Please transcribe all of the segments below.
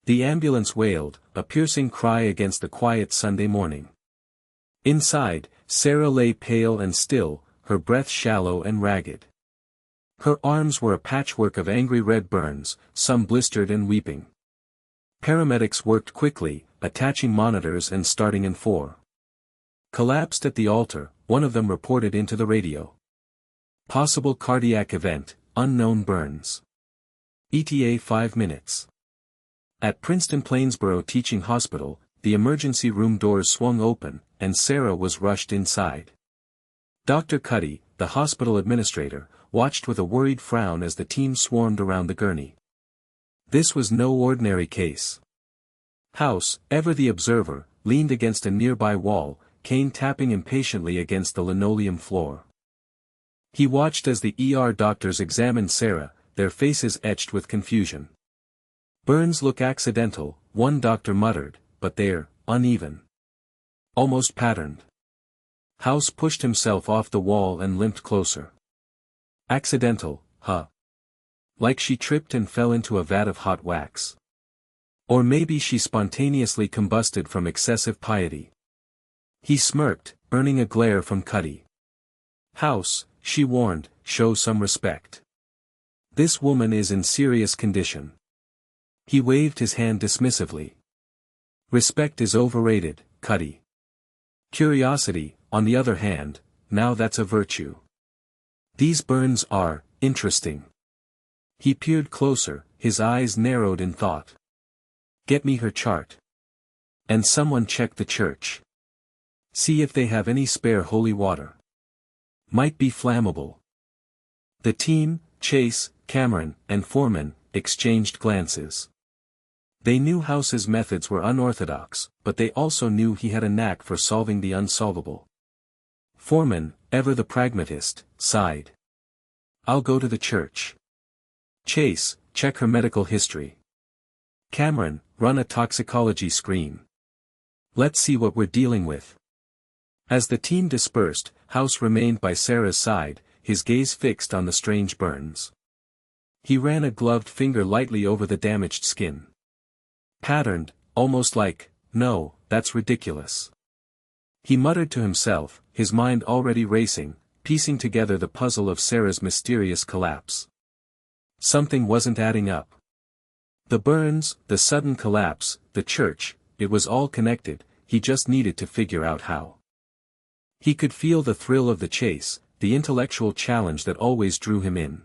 The ambulance wailed, a piercing cry against the quiet Sunday morning. Inside, Sarah lay pale and still, her breath shallow and ragged. Her arms were a patchwork of angry red burns, some blistered and weeping. Paramedics worked quickly, attaching monitors and starting in 4. Collapsed at the altar, one of them reported into the radio. Possible cardiac event, unknown burns. ETA 5 minutes. At Princeton Plainsboro Teaching Hospital, the emergency room doors swung open, and Sarah was rushed inside. Dr. Cuddy, the hospital administrator, watched with a worried frown as the team swarmed around the gurney. This was no ordinary case. House, ever the observer, leaned against a nearby wall, cane tapping impatiently against the linoleum floor. He watched as the ER doctors examined Sarah, their faces etched with confusion. "Burns look accidental," one doctor muttered, "but they're uneven. Almost patterned." House pushed himself off the wall and limped closer. "Accidental, huh? Like she tripped and fell into a vat of hot wax. Or maybe she spontaneously combusted from excessive piety." He smirked, earning a glare from Cuddy. "House," she warned, "show some respect. This woman is in serious condition." He waved his hand dismissively. "Respect is overrated, Cuddy. Curiosity, on the other hand, now that's a virtue. These burns are interesting." He peered closer, his eyes narrowed in thought. "Get me her chart. And someone check the church. See if they have any spare holy water. Might be flammable." The team, Chase, Cameron, and Foreman, exchanged glances. They knew House's methods were unorthodox, but they also knew he had a knack for solving the unsolvable. Foreman, ever the pragmatist, sighed. "I'll go to the church." Chase, check her medical history. Cameron, run a toxicology screen. Let's see what we're dealing with. As the team dispersed, House remained by Sarah's side, his gaze fixed on the strange burns. He ran a gloved finger lightly over the damaged skin. "Patterned, almost like, no, that's ridiculous." He muttered to himself, his mind already racing, piecing together the puzzle of Sarah's mysterious collapse. Something wasn't adding up. The burns, the sudden collapse, the church, it was all connected, he just needed to figure out how. He could feel the thrill of the chase, the intellectual challenge that always drew him in.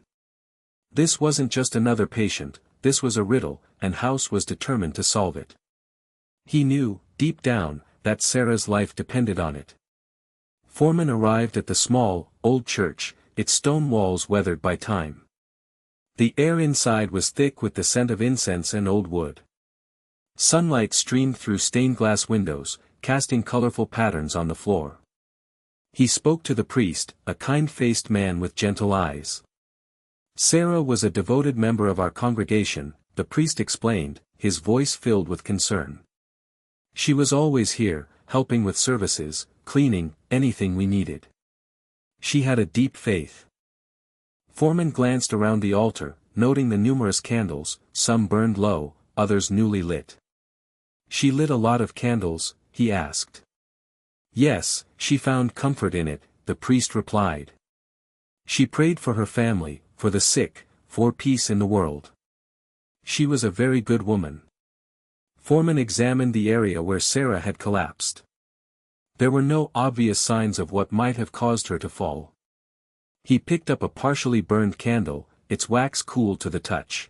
This wasn't just another patient, this was a riddle, and House was determined to solve it. He knew, deep down, that Sarah's life depended on it. Foreman arrived at the small, old church, its stone walls weathered by time. The air inside was thick with the scent of incense and old wood. Sunlight streamed through stained glass windows, casting colorful patterns on the floor. He spoke to the priest, a kind-faced man with gentle eyes. "Sarah was a devoted member of our congregation," the priest explained, his voice filled with concern. "She was always here, helping with services, cleaning, anything we needed. She had a deep faith." Foreman glanced around the altar, noting the numerous candles, some burned low, others newly lit. "She lit a lot of candles?" he asked. "Yes, she found comfort in it," the priest replied. "She prayed for her family, for the sick, for peace in the world. She was a very good woman." Foreman examined the area where Sarah had collapsed. There were no obvious signs of what might have caused her to fall. He picked up a partially burned candle, its wax cool to the touch.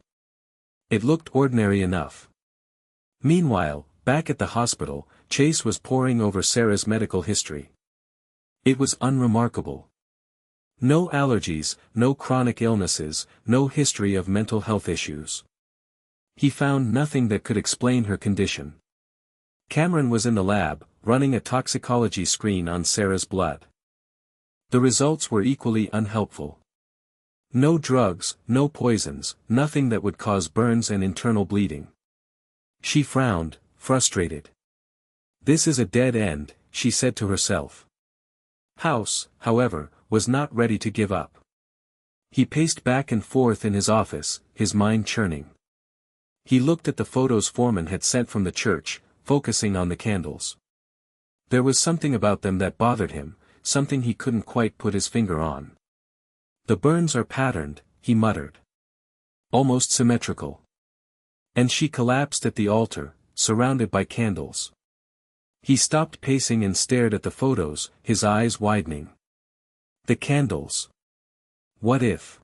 It looked ordinary enough. Meanwhile, back at the hospital, Chase was poring over Sarah's medical history. It was unremarkable. No allergies, no chronic illnesses, no history of mental health issues. He found nothing that could explain her condition. Cameron was in the lab, running a toxicology screen on Sarah's blood. The results were equally unhelpful. No drugs, no poisons, nothing that would cause burns and internal bleeding. She frowned, frustrated. "This is a dead end," she said to herself. House, however, was not ready to give up. He paced back and forth in his office, his mind churning. He looked at the photos Foreman had sent from the church, focusing on the candles. There was something about them that bothered him, something he couldn't quite put his finger on. The burns are patterned, he muttered. Almost symmetrical. And she collapsed at the altar, surrounded by candles. He stopped pacing and stared at the photos, his eyes widening. The candles. What if?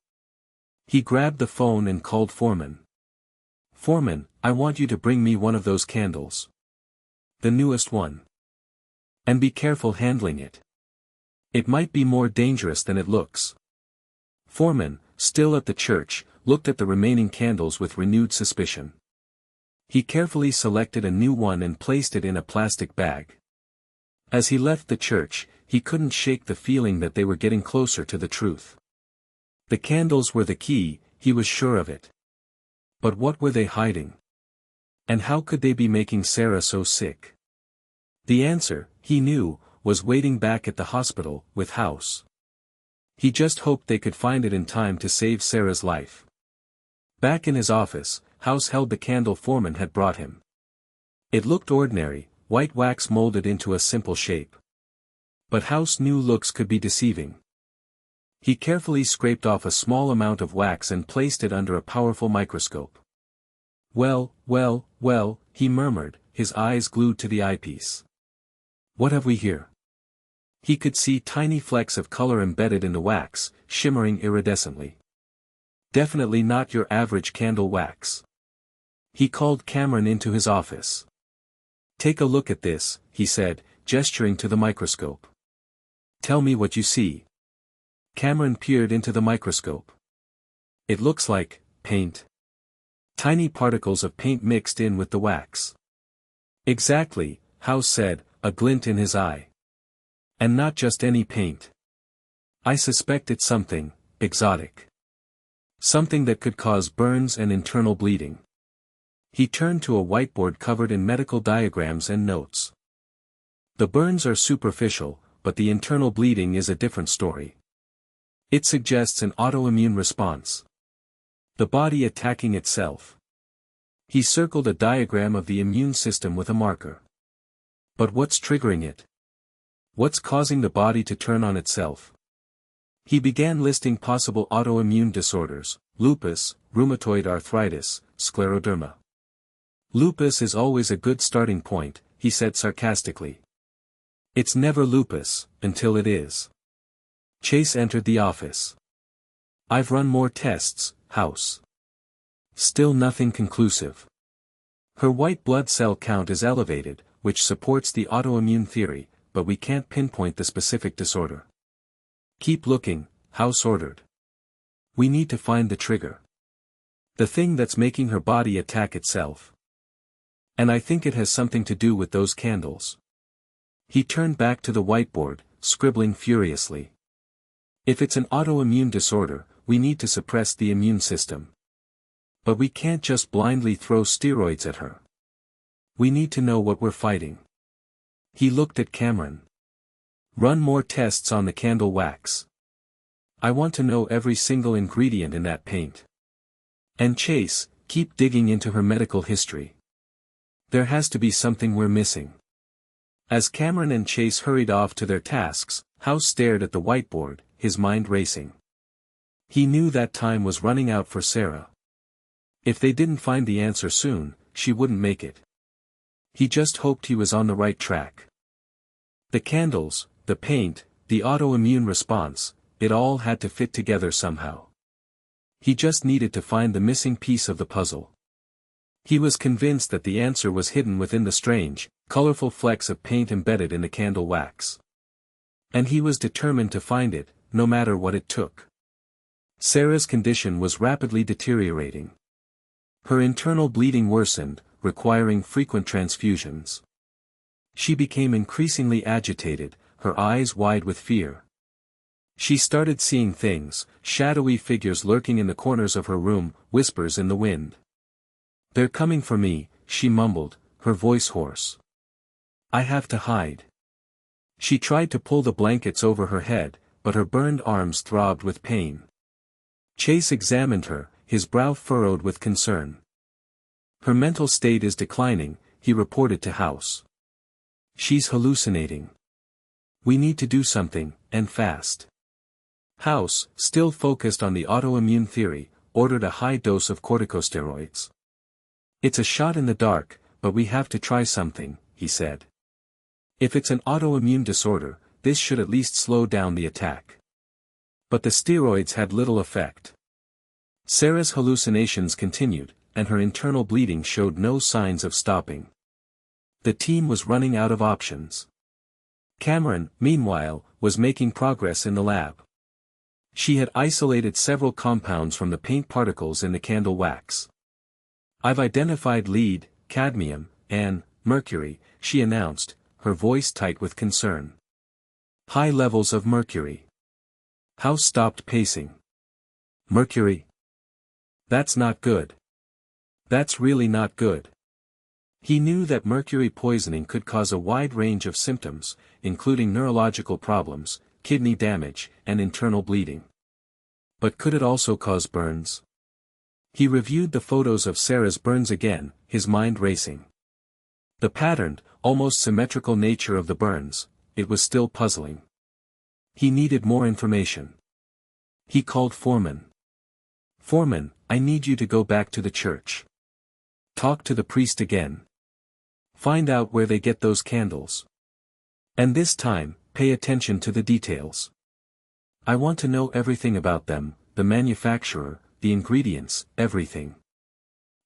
He grabbed the phone and called Foreman. Foreman, I want you to bring me one of those candles. The newest one. And be careful handling it. It might be more dangerous than it looks. Foreman, still at the church, looked at the remaining candles with renewed suspicion. He carefully selected a new one and placed it in a plastic bag. As he left the church, he couldn't shake the feeling that they were getting closer to the truth. The candles were the key, he was sure of it. But what were they hiding? And how could they be making Sarah so sick? The answer, he knew, was waiting back at the hospital, with House. He just hoped they could find it in time to save Sarah's life. Back in his office, House held the candle Foreman had brought him. It looked ordinary, white wax molded into a simple shape. But House knew looks could be deceiving. He carefully scraped off a small amount of wax and placed it under a powerful microscope. Well, he murmured, his eyes glued to the eyepiece. What have we here? He could see tiny flecks of color embedded in the wax, shimmering iridescently. Definitely not your average candle wax. He called Cameron into his office. Take a look at this, he said, gesturing to the microscope. Tell me what you see. Cameron peered into the microscope. It looks like paint. Tiny particles of paint mixed in with the wax. Exactly, House said, a glint in his eye. And not just any paint. I suspect it's something exotic. Something that could cause burns and internal bleeding. He turned to a whiteboard covered in medical diagrams and notes. The burns are superficial, but the internal bleeding is a different story. It suggests an autoimmune response. The body attacking itself. He circled a diagram of the immune system with a marker. But what's triggering it? What's causing the body to turn on itself? He began listing possible autoimmune disorders: lupus, rheumatoid arthritis, scleroderma. Lupus is always a good starting point, he said sarcastically. It's never lupus, until it is. Chase entered the office. I've run more tests, House. Still nothing conclusive. Her white blood cell count is elevated, which supports the autoimmune theory, but we can't pinpoint the specific disorder. Keep looking, House ordered. We need to find the trigger. The thing that's making her body attack itself. And I think it has something to do with those candles. He turned back to the whiteboard, scribbling furiously. If it's an autoimmune disorder, we need to suppress the immune system. But we can't just blindly throw steroids at her. We need to know what we're fighting. He looked at Cameron. Run more tests on the candle wax. I want to know every single ingredient in that paint. And Chase, keep digging into her medical history. There has to be something we're missing. As Cameron and Chase hurried off to their tasks, House stared at the whiteboard, his mind racing. He knew that time was running out for Sarah. If they didn't find the answer soon, she wouldn't make it. He just hoped he was on the right track. The candles, the paint, the autoimmune response, it all had to fit together somehow. He just needed to find the missing piece of the puzzle. He was convinced that the answer was hidden within the strange, colorful flecks of paint embedded in the candle wax. And he was determined to find it, no matter what it took. Sarah's condition was rapidly deteriorating. Her internal bleeding worsened, requiring frequent transfusions. She became increasingly agitated, her eyes wide with fear. She started seeing things, shadowy figures lurking in the corners of her room, whispers in the wind. They're coming for me, she mumbled, her voice hoarse. I have to hide. She tried to pull the blankets over her head, but her burned arms throbbed with pain. Chase examined her, his brow furrowed with concern. Her mental state is declining, he reported to House. She's hallucinating. We need to do something, and fast. House, still focused on the autoimmune theory, ordered a high dose of corticosteroids. It's a shot in the dark, but we have to try something, he said. If it's an autoimmune disorder, this should at least slow down the attack. But the steroids had little effect. Sarah's hallucinations continued, and her internal bleeding showed no signs of stopping. The team was running out of options. Cameron, meanwhile, was making progress in the lab. She had isolated several compounds from the paint particles in the candle wax. I've identified lead, cadmium, and mercury, she announced, her voice tight with concern. High levels of mercury. House stopped pacing. Mercury? That's not good. That's really not good. He knew that mercury poisoning could cause a wide range of symptoms, including neurological problems, kidney damage, and internal bleeding. But could it also cause burns? He reviewed the photos of Sarah's burns again, his mind racing. The patterned, almost symmetrical nature of the burns, it was still puzzling. He needed more information. He called Foreman. Foreman, I need you to go back to the church. Talk to the priest again. Find out where they get those candles. And this time, pay attention to the details. I want to know everything about them, the manufacturer, the ingredients, everything.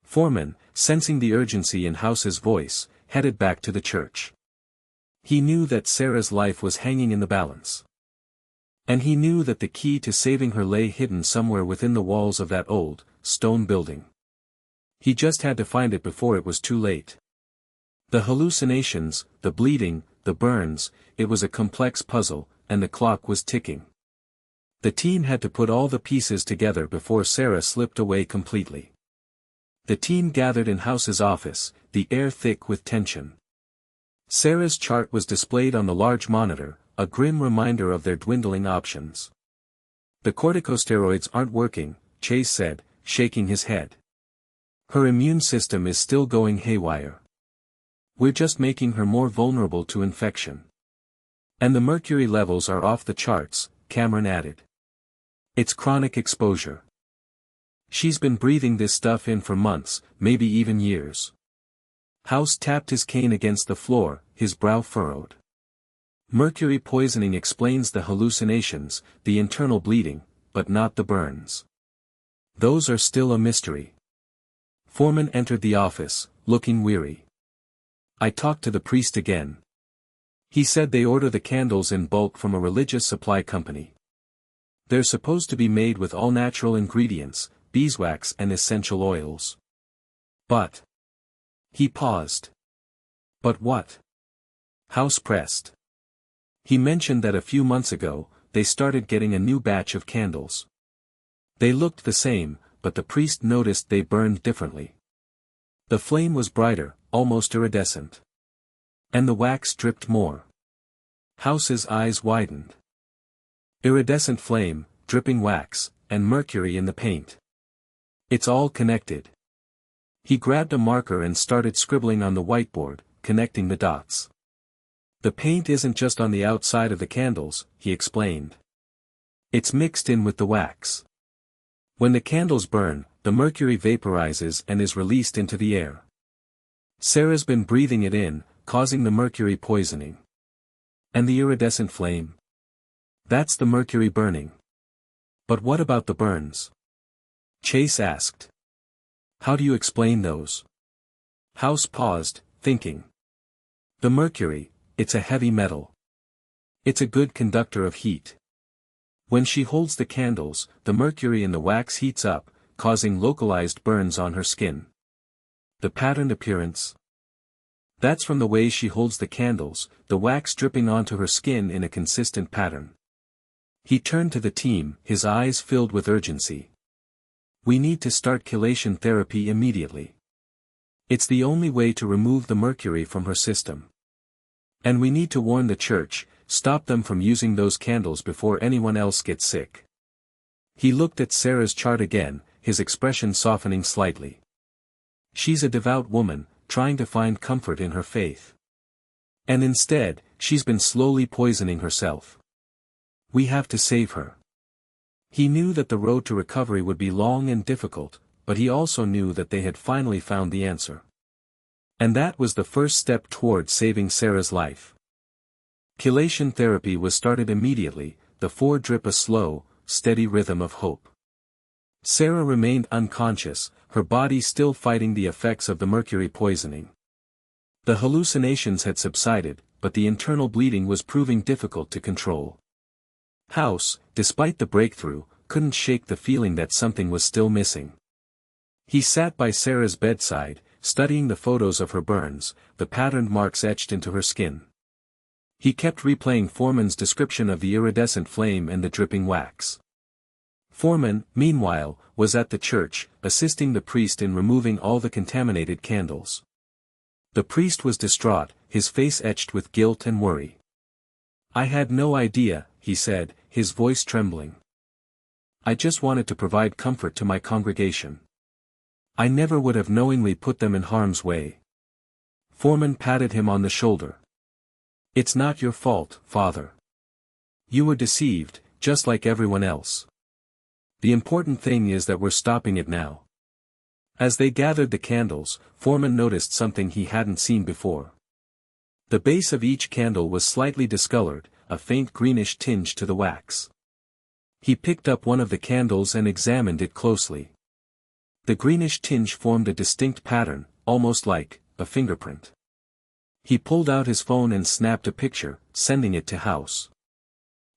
Foreman, sensing the urgency in House's voice, headed back to the church. He knew that Sarah's life was hanging in the balance. And he knew that the key to saving her lay hidden somewhere within the walls of that old, stone building. He just had to find it before it was too late. The hallucinations, the bleeding, the burns, it was a complex puzzle, and the clock was ticking. The team had to put all the pieces together before Sarah slipped away completely. The team gathered in House's office, the air thick with tension. Sarah's chart was displayed on the large monitor, a grim reminder of their dwindling options. The corticosteroids aren't working, Chase said, shaking his head. Her immune system is still going haywire. We're just making her more vulnerable to infection. And the mercury levels are off the charts, Cameron added. It's chronic exposure. She's been breathing this stuff in for months, maybe even years. House tapped his cane against the floor, his brow furrowed. Mercury poisoning explains the hallucinations, the internal bleeding, but not the burns. Those are still a mystery. Foreman entered the office, looking weary. I talked to the priest again. He said they order the candles in bulk from a religious supply company. They're supposed to be made with all natural ingredients, beeswax and essential oils. But. He paused. But what? House pressed. He mentioned that a few months ago, they started getting a new batch of candles. They looked the same, but the priest noticed they burned differently. The flame was brighter, almost iridescent. And the wax dripped more. House's eyes widened. Iridescent flame, dripping wax, and mercury in the paint. It's all connected. He grabbed a marker and started scribbling on the whiteboard, connecting the dots. The paint isn't just on the outside of the candles, he explained. It's mixed in with the wax. When the candles burn, the mercury vaporizes and is released into the air. Sarah's been breathing it in, causing the mercury poisoning. And the iridescent flame? That's the mercury burning. But what about the burns? Chase asked. How do you explain those? House paused, thinking. The mercury, it's a heavy metal. It's a good conductor of heat. When she holds the candles, the mercury in the wax heats up, causing localized burns on her skin. The patterned appearance? That's from the way she holds the candles, the wax dripping onto her skin in a consistent pattern. He turned to the team, his eyes filled with urgency. We need to start chelation therapy immediately. It's the only way to remove the mercury from her system. And we need to warn the church, stop them from using those candles before anyone else gets sick. He looked at Sarah's chart again, his expression softening slightly. She's a devout woman, trying to find comfort in her faith. And instead, she's been slowly poisoning herself. We have to save her. He knew that the road to recovery would be long and difficult, but he also knew that they had finally found the answer. And that was the first step toward saving Sarah's life. Chelation therapy was started immediately, the 4-drip a slow, steady rhythm of hope. Sarah remained unconscious, her body still fighting the effects of the mercury poisoning. The hallucinations had subsided, but the internal bleeding was proving difficult to control. House, despite the breakthrough, couldn't shake the feeling that something was still missing. He sat by Sarah's bedside, studying the photos of her burns, the patterned marks etched into her skin. He kept replaying Foreman's description of the iridescent flame and the dripping wax. Foreman, meanwhile, was at the church, assisting the priest in removing all the contaminated candles. The priest was distraught, his face etched with guilt and worry. "I had no idea," he said, his voice trembling. "I just wanted to provide comfort to my congregation. I never would have knowingly put them in harm's way." Foreman patted him on the shoulder. "It's not your fault, Father. You were deceived, just like everyone else. The important thing is that we're stopping it now." As they gathered the candles, Foreman noticed something he hadn't seen before. The base of each candle was slightly discolored, a faint greenish tinge to the wax. He picked up one of the candles and examined it closely. The greenish tinge formed a distinct pattern, almost like a fingerprint. He pulled out his phone and snapped a picture, sending it to House.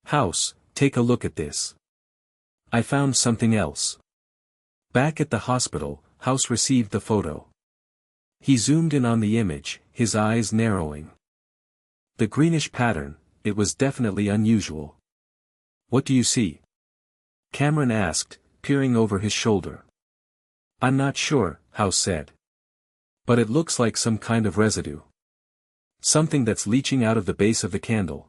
"House, take a look at this. I found something else." Back at the hospital, House received the photo. He zoomed in on the image, his eyes narrowing. The greenish pattern, it was definitely unusual. "What do you see?" Cameron asked, peering over his shoulder. "I'm not sure," House said. "But it looks like some kind of residue. Something that's leaching out of the base of the candle."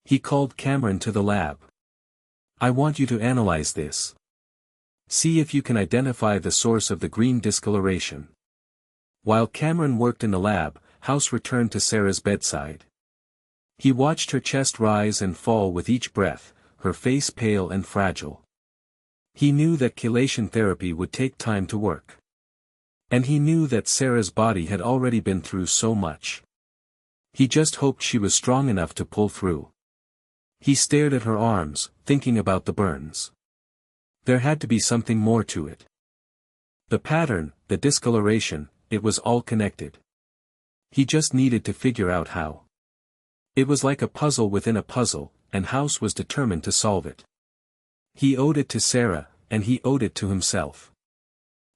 He called Cameron to the lab. "I want you to analyze this. See if you can identify the source of the green discoloration." While Cameron worked in the lab, House returned to Sarah's bedside. He watched her chest rise and fall with each breath, her face pale and fragile. He knew that chelation therapy would take time to work. And he knew that Sarah's body had already been through so much. He just hoped she was strong enough to pull through. He stared at her arms, thinking about the burns. There had to be something more to it. The pattern, the discoloration, it was all connected. He just needed to figure out how. It was like a puzzle within a puzzle, and House was determined to solve it. He owed it to Sarah, and he owed it to himself.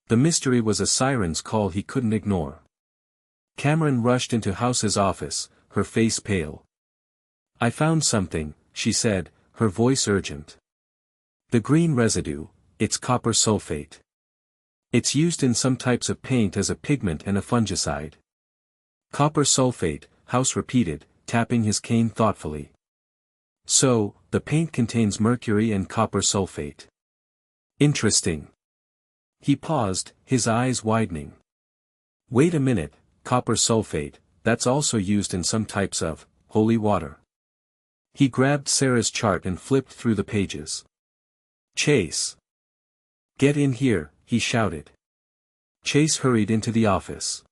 The mystery was a siren's call he couldn't ignore. Cameron rushed into House's office, her face pale. "I found something," she said, her voice urgent. "The green residue, it's copper sulfate. It's used in some types of paint as a pigment and a fungicide." "Copper sulfate," House repeated, tapping his cane thoughtfully. "So, the paint contains mercury and copper sulfate. Interesting." He paused, his eyes widening. "Wait a minute, copper sulfate, that's also used in some types of holy water." He grabbed Sarah's chart and flipped through the pages. "Chase! Get in here," he shouted. Chase hurried into the office.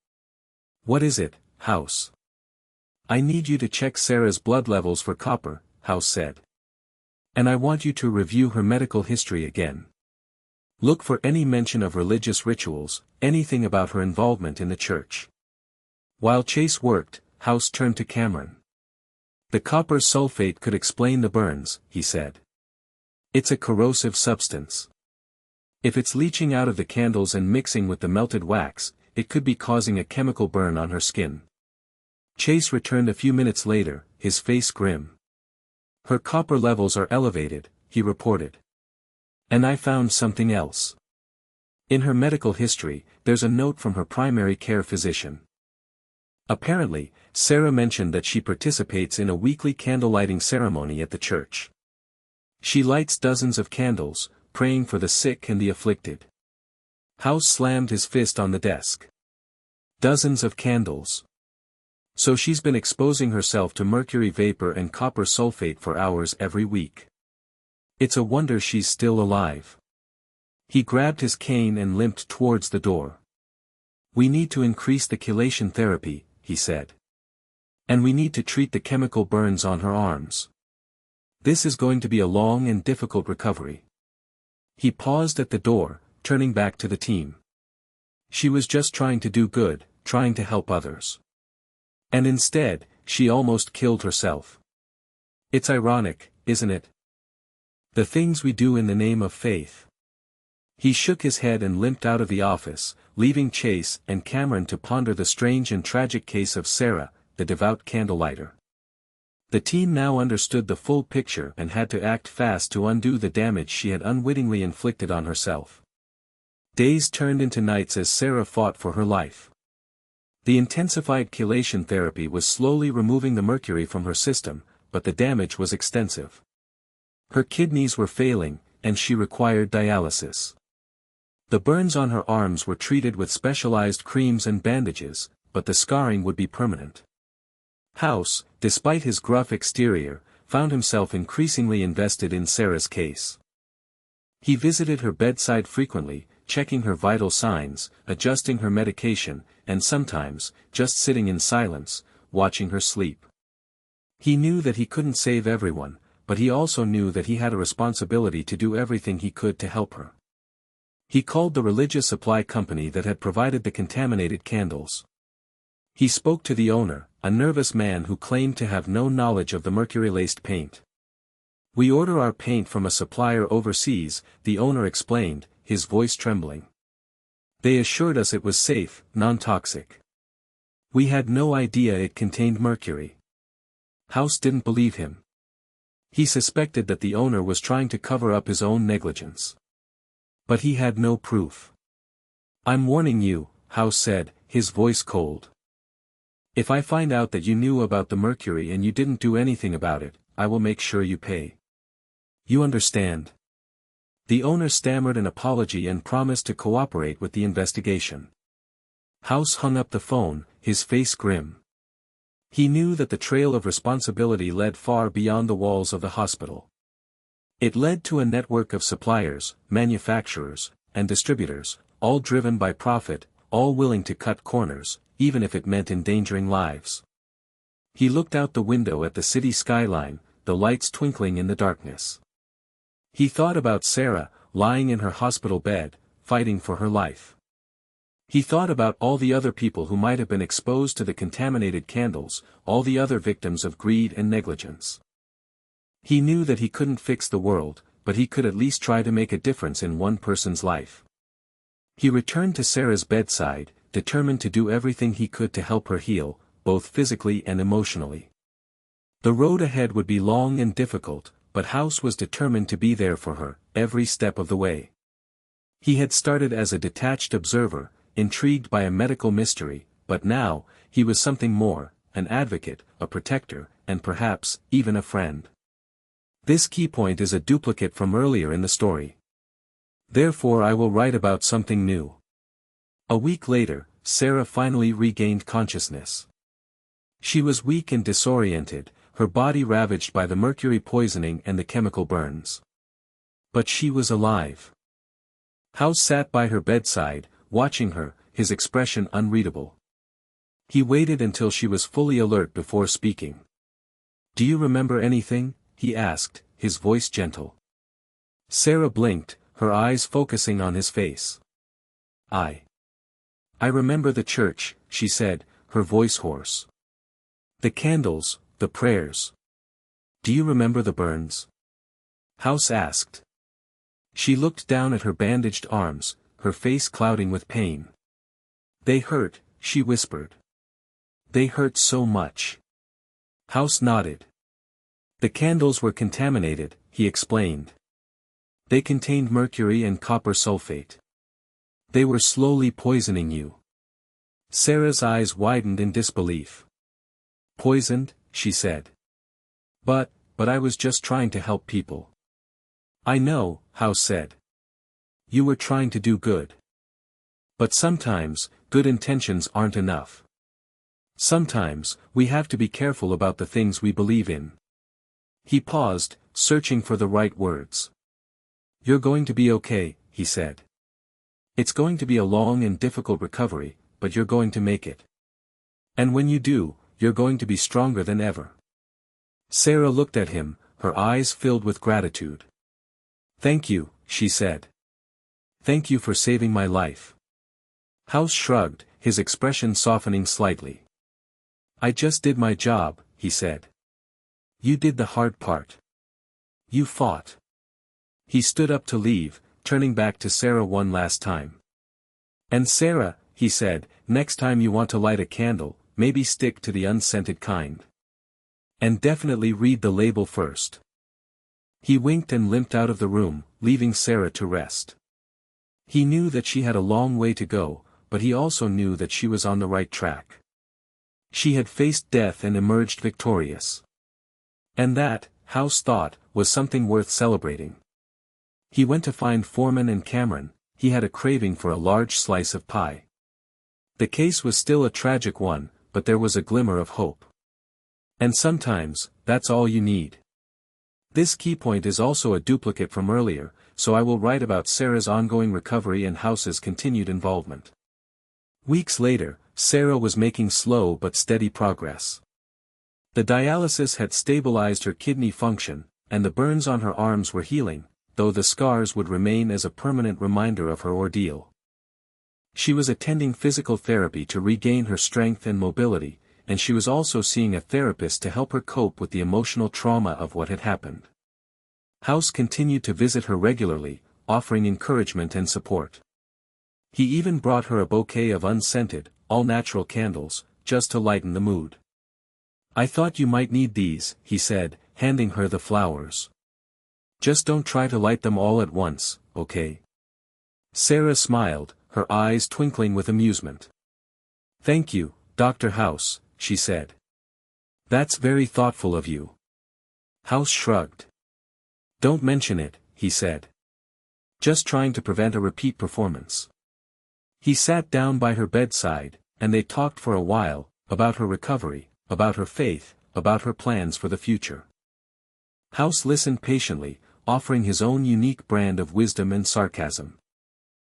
"What is it, House?" "I need you to check Sarah's blood levels for copper," House said. "And I want you to review her medical history again. Look for any mention of religious rituals, anything about her involvement in the church." While Chase worked, House turned to Cameron. "The copper sulfate could explain the burns," he said. "It's a corrosive substance. If it's leaching out of the candles and mixing with the melted wax, it could be causing a chemical burn on her skin." Chase returned a few minutes later, his face grim. "Her copper levels are elevated," he reported. "And I found something else. In her medical history, there's a note from her primary care physician. Apparently, Sarah mentioned that she participates in a weekly candle-lighting ceremony at the church. She lights dozens of candles, praying for the sick and the afflicted." House slammed his fist on the desk. Dozens of candles. So she's been exposing herself to mercury vapor and copper sulfate for hours every week. It's a wonder she's still alive. He grabbed his cane and limped towards the door. We need to increase the chelation therapy, he said. And we need to treat the chemical burns on her arms. This is going to be a long and difficult recovery. He paused at the door, turning back to the team. She was just trying to do good, trying to help others. And instead, she almost killed herself. It's ironic, isn't it? The things we do in the name of faith. He shook his head and limped out of the office, leaving Chase and Cameron to ponder the strange and tragic case of Sarah, the devout candlelighter. The team now understood the full picture and had to act fast to undo the damage she had unwittingly inflicted on herself. Days turned into nights as Sarah fought for her life. The intensified chelation therapy was slowly removing the mercury from her system, but the damage was extensive. Her kidneys were failing, and she required dialysis. The burns on her arms were treated with specialized creams and bandages, but the scarring would be permanent. House, despite his gruff exterior, found himself increasingly invested in Sarah's case. He visited her bedside frequently, checking her vital signs, adjusting her medication, and sometimes, just sitting in silence, watching her sleep. He knew that he couldn't save everyone, but he also knew that he had a responsibility to do everything he could to help her. He called the religious supply company that had provided the contaminated candles. He spoke to the owner, a nervous man who claimed to have no knowledge of the mercury-laced paint. "We order our paint from a supplier overseas," the owner explained, his voice trembling. "They assured us it was safe, non-toxic. We had no idea it contained mercury." House didn't believe him. He suspected that the owner was trying to cover up his own negligence. But he had no proof. "I'm warning you," House said, his voice cold. "If I find out that you knew about the mercury and you didn't do anything about it, I will make sure you pay. You understand?" The owner stammered an apology and promised to cooperate with the investigation. House hung up the phone, his face grim. He knew that the trail of responsibility led far beyond the walls of the hospital. It led to a network of suppliers, manufacturers, and distributors, all driven by profit, all willing to cut corners, even if it meant endangering lives. He looked out the window at the city skyline, the lights twinkling in the darkness. He thought about Sarah, lying in her hospital bed, fighting for her life. He thought about all the other people who might have been exposed to the contaminated candles, all the other victims of greed and negligence. He knew that he couldn't fix the world, but he could at least try to make a difference in one person's life. He returned to Sarah's bedside, determined to do everything he could to help her heal, both physically and emotionally. The road ahead would be long and difficult, but House was determined to be there for her, every step of the way. He had started as a detached observer, intrigued by a medical mystery, but now, he was something more, an advocate, a protector, and perhaps, even a friend. This key point is a duplicate from earlier in the story. Therefore I will write about something new. A week later, Sarah finally regained consciousness. She was weak and disoriented, her body ravaged by the mercury poisoning and the chemical burns. But she was alive. House sat by her bedside, watching her, his expression unreadable. He waited until she was fully alert before speaking. "Do you remember anything?" he asked, his voice gentle. Sarah blinked, her eyes focusing on his face. I remember the church," she said, her voice hoarse. "The candles, the prayers. Do you remember the burns?" House asked. She looked down at her bandaged arms, her face clouding with pain. "They hurt," she whispered. "They hurt so much." House nodded. "The candles were contaminated," he explained. "They contained mercury and copper sulfate. They were slowly poisoning you." Sarah's eyes widened in disbelief. "Poisoned?" she said. But I was just trying to help people." "I know," House said. "You were trying to do good. But sometimes, good intentions aren't enough. Sometimes, we have to be careful about the things we believe in. He paused, searching for the right words. You're going to be okay, he said. It's going to be a long and difficult recovery, but you're going to make it. And when you do, you're going to be stronger than ever. Sarah looked at him, her eyes filled with gratitude. Thank you, she said. Thank you for saving my life. House shrugged, his expression softening slightly. I just did my job, he said. You did the hard part. You fought. He stood up to leave, turning back to Sarah one last time. And Sarah, he said, next time you want to light a candle, maybe stick to the unscented kind. And definitely read the label first. He winked and limped out of the room, leaving Sarah to rest. He knew that she had a long way to go, but he also knew that she was on the right track. She had faced death and emerged victorious. And that, House thought, was something worth celebrating. He went to find Foreman and Cameron. He had a craving for a large slice of pie. The case was still a tragic one, but there was a glimmer of hope. And sometimes, that's all you need. This key point is also a duplicate from earlier, so I will write about Sarah's ongoing recovery and House's continued involvement. Weeks later, Sarah was making slow but steady progress. The dialysis had stabilized her kidney function, and the burns on her arms were healing, though the scars would remain as a permanent reminder of her ordeal. She was attending physical therapy to regain her strength and mobility, and she was also seeing a therapist to help her cope with the emotional trauma of what had happened. House continued to visit her regularly, offering encouragement and support. He even brought her a bouquet of unscented, all-natural candles, just to lighten the mood. I thought you might need these, he said, handing her the flowers. Just don't try to light them all at once, okay? Sarah smiled, her eyes twinkling with amusement. Thank you, Dr. House, she said. That's very thoughtful of you. House shrugged. Don't mention it, he said. Just trying to prevent a repeat performance. He sat down by her bedside, and they talked for a while, about her recovery, about her faith, about her plans for the future. House listened patiently, offering his own unique brand of wisdom and sarcasm.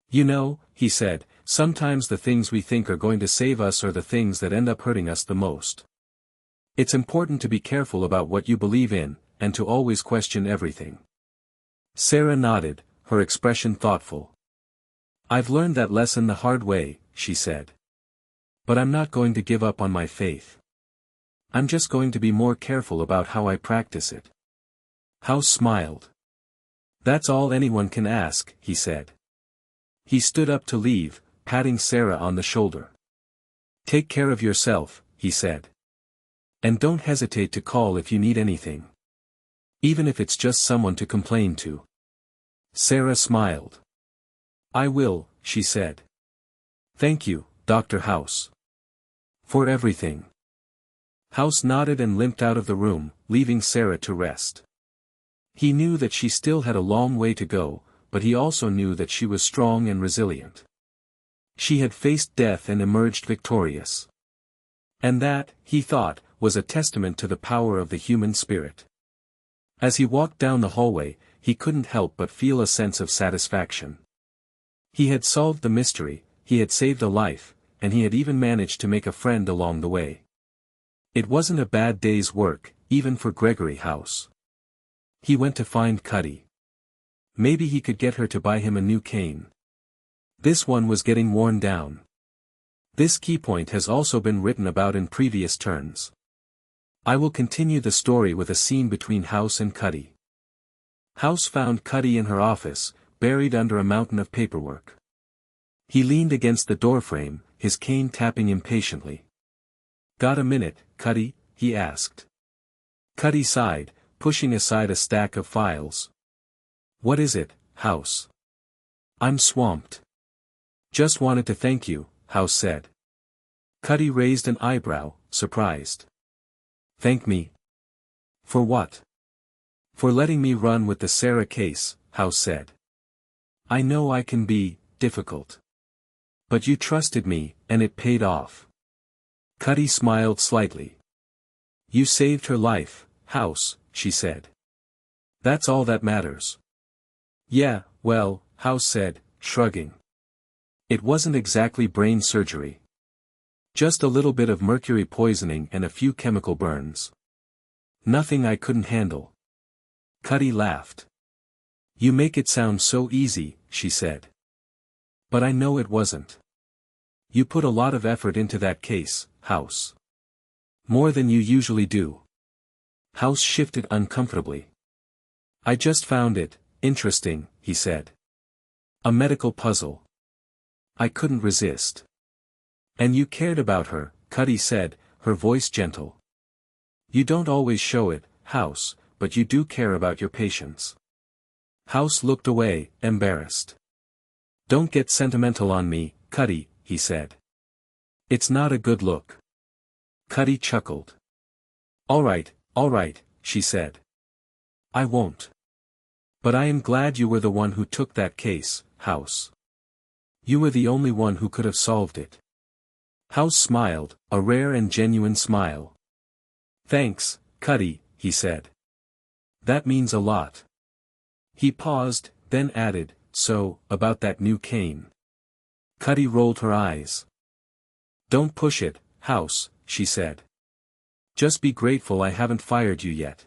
You know, he said, sometimes the things we think are going to save us are the things that end up hurting us the most. It's important to be careful about what you believe in, and to always question everything. Sarah nodded, her expression thoughtful. I've learned that lesson the hard way, she said. But I'm not going to give up on my faith. I'm just going to be more careful about how I practice it. House smiled. That's all anyone can ask, he said. He stood up to leave, patting Sarah on the shoulder. Take care of yourself, he said. And don't hesitate to call if you need anything. Even if it's just someone to complain to. Sarah smiled. I will, she said. Thank you, Dr. House. For everything. House nodded and limped out of the room, leaving Sarah to rest. He knew that she still had a long way to go, but he also knew that she was strong and resilient. She had faced death and emerged victorious. And that, he thought, was a testament to the power of the human spirit. As he walked down the hallway, he couldn't help but feel a sense of satisfaction. He had solved the mystery, he had saved a life, and he had even managed to make a friend along the way. It wasn't a bad day's work, even for Gregory House. He went to find Cuddy. Maybe he could get her to buy him a new cane. This one was getting worn down. This key point has also been written about in previous turns. I will continue the story with a scene between House and Cuddy. House found Cuddy in her office, buried under a mountain of paperwork. He leaned against the doorframe, his cane tapping impatiently. Got a minute, Cuddy? He asked. Cuddy sighed, pushing aside a stack of files. What is it, House? I'm swamped. Just wanted to thank you, House said. Cuddy raised an eyebrow, surprised. Thank me? For what? For letting me run with the Sarah case, House said. I know I can be difficult. But you trusted me, and it paid off. Cuddy smiled slightly. You saved her life, House, she said. That's all that matters. Yeah, well, House said, shrugging. It wasn't exactly brain surgery. Just a little bit of mercury poisoning and a few chemical burns. Nothing I couldn't handle. Cuddy laughed. You make it sound so easy, she said. But I know it wasn't. You put a lot of effort into that case, House. More than you usually do. House shifted uncomfortably. I just found it interesting, he said. A medical puzzle. I couldn't resist. And you cared about her, Cuddy said, her voice gentle. You don't always show it, House, but you do care about your patients. House looked away, embarrassed. Don't get sentimental on me, Cuddy, he said. It's not a good look. Cuddy chuckled. All right, she said. I won't. But I am glad you were the one who took that case, House. You were the only one who could have solved it. House smiled, a rare and genuine smile. Thanks, Cuddy, he said. That means a lot. He paused, then added, so, about that new cane. Cuddy rolled her eyes. Don't push it, House, she said. Just be grateful I haven't fired you yet.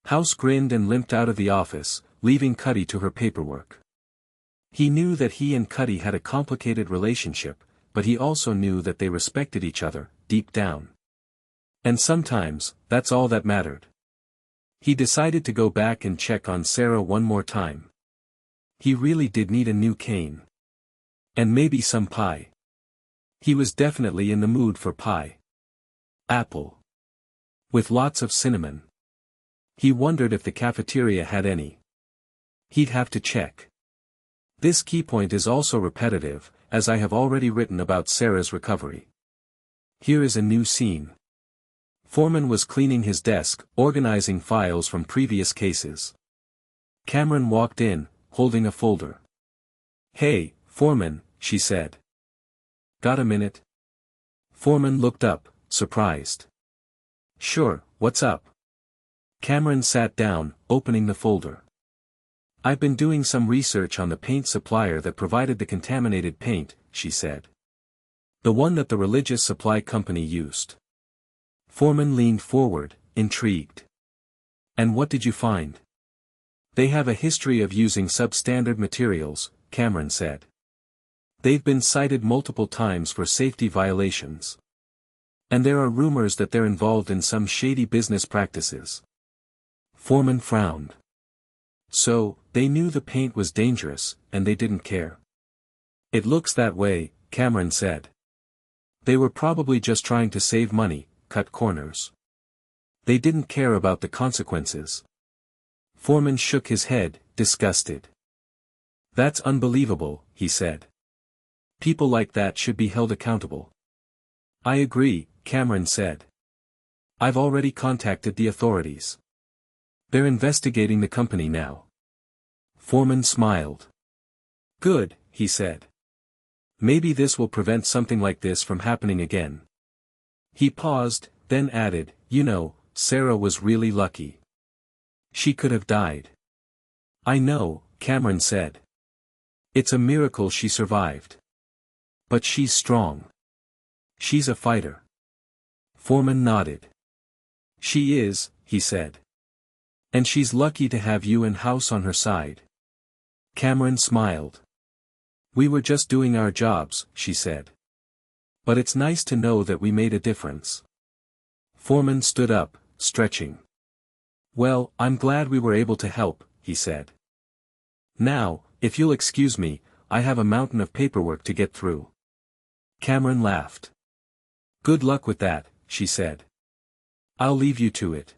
House grinned and limped out of the office, leaving Cuddy to her paperwork. He knew that he and Cuddy had a complicated relationship, but he also knew that they respected each other, deep down. And sometimes, that's all that mattered. He decided to go back and check on Sarah one more time. He really did need a new cane. And maybe some pie. He was definitely in the mood for pie. Apple. With lots of cinnamon. He wondered if the cafeteria had any. He'd have to check. This key point is also repetitive, as I have already written about Sarah's recovery. Here is a new scene. Foreman was cleaning his desk, organizing files from previous cases. Cameron walked in, holding a folder. Hey, Foreman, she said. Got a minute? Foreman looked up, surprised. Sure, what's up? Cameron sat down, opening the folder. I've been doing some research on the paint supplier that provided the contaminated paint, she said. The one that the religious supply company used. Foreman leaned forward, intrigued. And what did you find? They have a history of using substandard materials, Cameron said. They've been cited multiple times for safety violations. And there are rumors that they're involved in some shady business practices. Foreman frowned. So, they knew the paint was dangerous, and they didn't care. It looks that way, Cameron said. They were probably just trying to save money, cut corners. They didn't care about the consequences. Foreman shook his head, disgusted. That's unbelievable, he said. People like that should be held accountable. I agree, Cameron said. I've already contacted the authorities. They're investigating the company now. Foreman smiled. Good, he said. Maybe this will prevent something like this from happening again. He paused, then added, you know, Sarah was really lucky. She could have died. I know, Cameron said. It's a miracle she survived. But she's strong. She's a fighter. Foreman nodded. She is, he said. And she's lucky to have you and House on her side. Cameron smiled. We were just doing our jobs, she said. But it's nice to know that we made a difference. Foreman stood up, stretching. Well, I'm glad we were able to help, he said. Now, if you'll excuse me, I have a mountain of paperwork to get through. Cameron laughed. Good luck with that, she said. I'll leave you to it.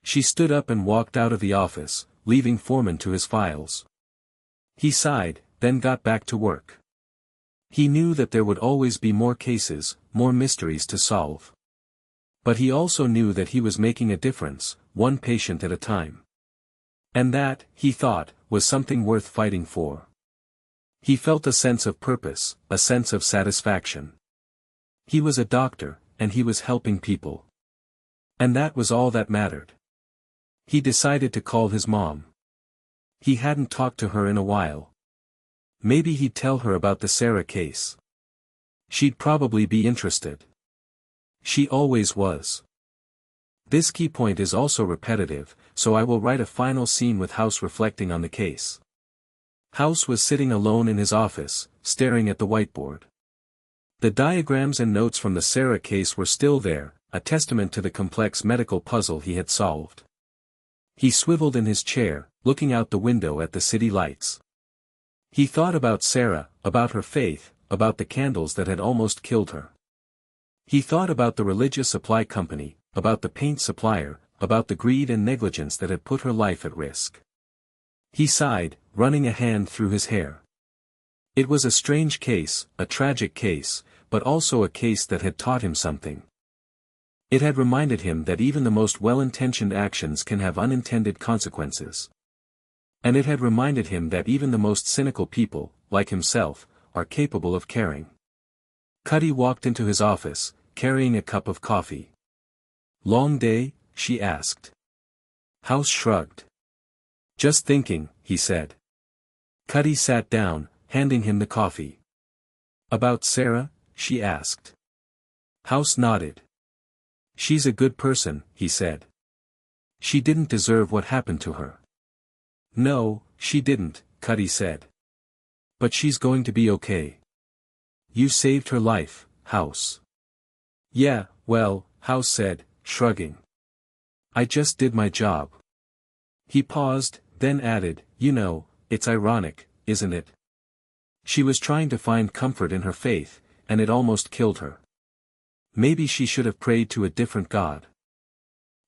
She stood up and walked out of the office, leaving Foreman to his files. He sighed, then got back to work. He knew that there would always be more cases, more mysteries to solve. But he also knew that he was making a difference, one patient at a time. And that, he thought, was something worth fighting for. He felt a sense of purpose, a sense of satisfaction. He was a doctor, and he was helping people. And that was all that mattered. He decided to call his mom. He hadn't talked to her in a while. Maybe he'd tell her about the Sarah case. She'd probably be interested. She always was. This key point is also repetitive, so I will write a final scene with House reflecting on the case. House was sitting alone in his office, staring at the whiteboard. The diagrams and notes from the Sarah case were still there, a testament to the complex medical puzzle he had solved. He swiveled in his chair, looking out the window at the city lights. He thought about Sarah, about her faith, about the candles that had almost killed her. He thought about the religious supply company, about the paint supplier, about the greed and negligence that had put her life at risk. He sighed, running a hand through his hair. It was a strange case, a tragic case, but also a case that had taught him something. It had reminded him that even the most well-intentioned actions can have unintended consequences. And it had reminded him that even the most cynical people, like himself, are capable of caring. Cuddy walked into his office, carrying a cup of coffee. "Long day?" she asked. House shrugged. "Just thinking," he said. Cuddy sat down, handing him the coffee. "About Sarah?" she asked. House nodded. "She's a good person," he said. "She didn't deserve what happened to her." "No, she didn't," Cuddy said. "But she's going to be okay." "You saved her life, House." "Yeah, well," House said, shrugging. "I just did my job." He paused, then added, "You know, it's ironic, isn't it? She was trying to find comfort in her faith, and it almost killed her. Maybe she should have prayed to a different God.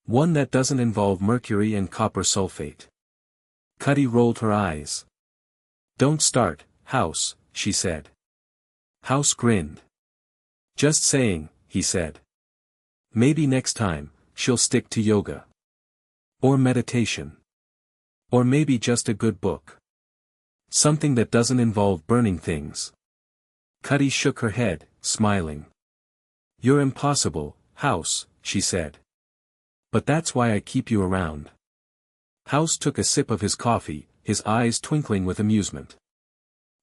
One that doesn't involve mercury and copper sulfate." Cuddy rolled her eyes. "Don't start, House," she said. House grinned. "Just saying," he said. "Maybe next time, she'll stick to yoga. Or meditation. Or maybe just a good book. Something that doesn't involve burning things." Cuddy shook her head, smiling. "You're impossible, House," she said. "But that's why I keep you around." House took a sip of his coffee, his eyes twinkling with amusement.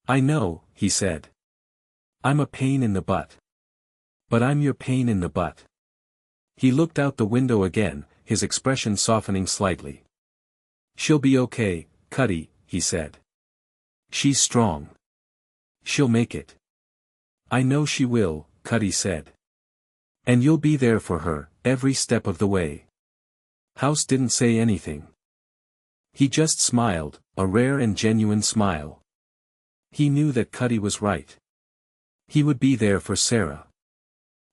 "I know," he said. "I'm a pain in the butt. But I'm your pain in the butt." He looked out the window again, his expression softening slightly. "She'll be okay, Cuddy," he said. "She's strong. She'll make it." "I know she will," Cuddy said. "And you'll be there for her, every step of the way." House didn't say anything. He just smiled, a rare and genuine smile. He knew that Cuddy was right. He would be there for Sarah.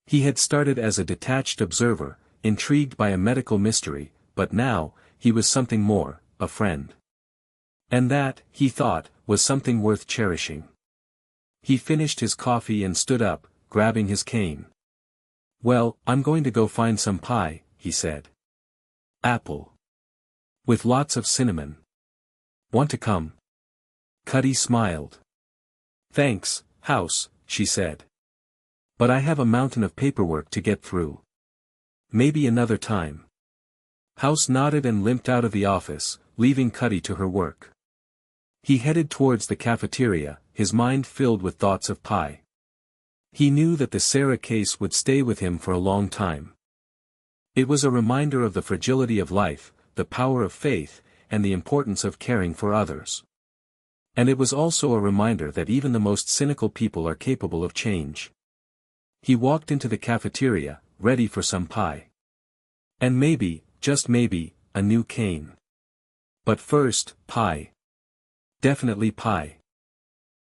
He had started as a detached observer, intrigued by a medical mystery, but now, he was something more, a friend. And that, he thought, was something worth cherishing. He finished his coffee and stood up, grabbing his cane. "Well, I'm going to go find some pie," he said. "Apple. With lots of cinnamon. Want to come?" Cuddy smiled. "Thanks, House," she said. "But I have a mountain of paperwork to get through. Maybe another time." House nodded and limped out of the office, leaving Cuddy to her work. He headed towards the cafeteria, his mind filled with thoughts of pie. He knew that the Sarah case would stay with him for a long time. It was a reminder of the fragility of life, the power of faith, and the importance of caring for others. And it was also a reminder that even the most cynical people are capable of change. He walked into the cafeteria, ready for some pie. And maybe, just maybe, a new cane. But first, pie. Definitely pie.